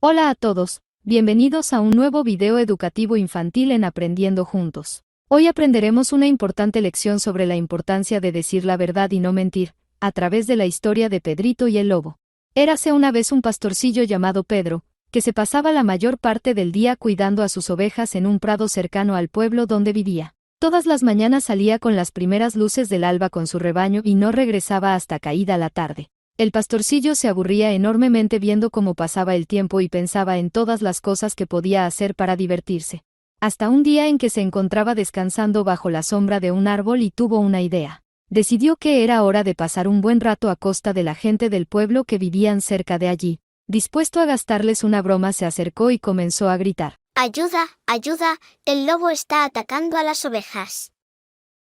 Hola a todos, bienvenidos a un nuevo video educativo infantil en Aprendiendo Juntos. Hoy aprenderemos una importante lección sobre la importancia de decir la verdad y no mentir, a través de la historia de Pedrito y el lobo. Érase una vez un pastorcillo llamado Pedro, que se pasaba la mayor parte del día cuidando a sus ovejas en un prado cercano al pueblo donde vivía. Todas las mañanas salía con las primeras luces del alba con su rebaño y no regresaba hasta caída la tarde. El pastorcillo se aburría enormemente viendo cómo pasaba el tiempo y pensaba en todas las cosas que podía hacer para divertirse. Hasta un día en que se encontraba descansando bajo la sombra de un árbol y tuvo una idea. Decidió que era hora de pasar un buen rato a costa de la gente del pueblo que vivían cerca de allí. Dispuesto a gastarles una broma, se acercó y comenzó a gritar: ¡Ayuda, ayuda! El lobo está atacando a las ovejas.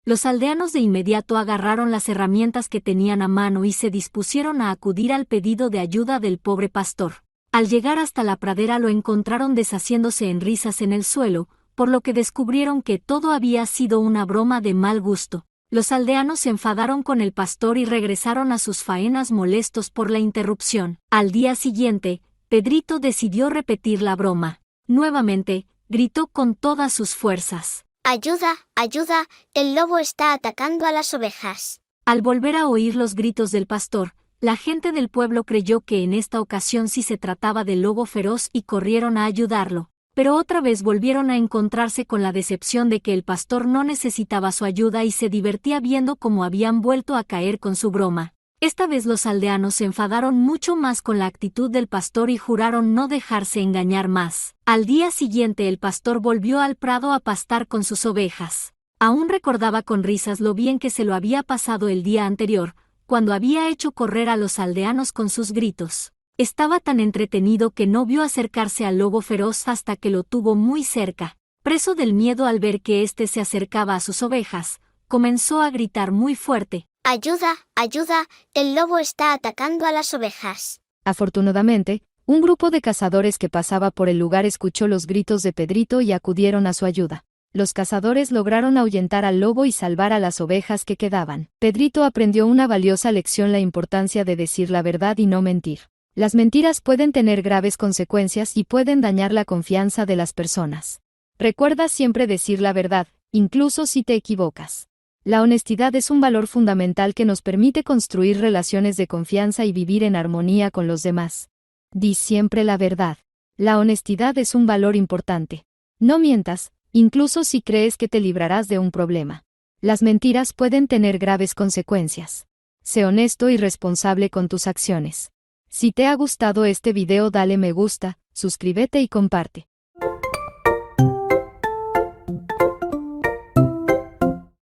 Los aldeanos de inmediato agarraron las herramientas que tenían a mano y se dispusieron a acudir al pedido de ayuda del pobre pastor. Al llegar hasta la pradera lo encontraron deshaciéndose en risas en el suelo, por lo que descubrieron que todo había sido una broma de mal gusto. Los aldeanos se enfadaron con el pastor y regresaron a sus faenas molestos por la interrupción. Al día siguiente, Pedrito decidió repetir la broma. Nuevamente, gritó con todas sus fuerzas: ¡Ayuda, ayuda! El lobo está atacando a las ovejas. Al volver a oír los gritos del pastor, la gente del pueblo creyó que en esta ocasión sí se trataba del lobo feroz y corrieron a ayudarlo. Pero otra vez volvieron a encontrarse con la decepción de que el pastor no necesitaba su ayuda y se divertía viendo cómo habían vuelto a caer con su broma. Esta vez los aldeanos se enfadaron mucho más con la actitud del pastor y juraron no dejarse engañar más. Al día siguiente el pastor volvió al prado a pastar con sus ovejas. Aún recordaba con risas lo bien que se lo había pasado el día anterior, cuando había hecho correr a los aldeanos con sus gritos. Estaba tan entretenido que no vio acercarse al lobo feroz hasta que lo tuvo muy cerca. Preso del miedo al ver que éste se acercaba a sus ovejas, comenzó a gritar muy fuerte: ¡Ayuda, ayuda! El lobo está atacando a las ovejas. Afortunadamente, un grupo de cazadores que pasaba por el lugar escuchó los gritos de Pedrito y acudieron a su ayuda. Los cazadores lograron ahuyentar al lobo y salvar a las ovejas que quedaban. Pedrito aprendió una valiosa lección: la importancia de decir la verdad y no mentir. Las mentiras pueden tener graves consecuencias y pueden dañar la confianza de las personas. Recuerda siempre decir la verdad, incluso si te equivocas. La honestidad es un valor fundamental que nos permite construir relaciones de confianza y vivir en armonía con los demás. Di siempre la verdad. La honestidad es un valor importante. No mientas, incluso si crees que te librarás de un problema. Las mentiras pueden tener graves consecuencias. Sé honesto y responsable con tus acciones. Si te ha gustado este video, dale me gusta, suscríbete y comparte.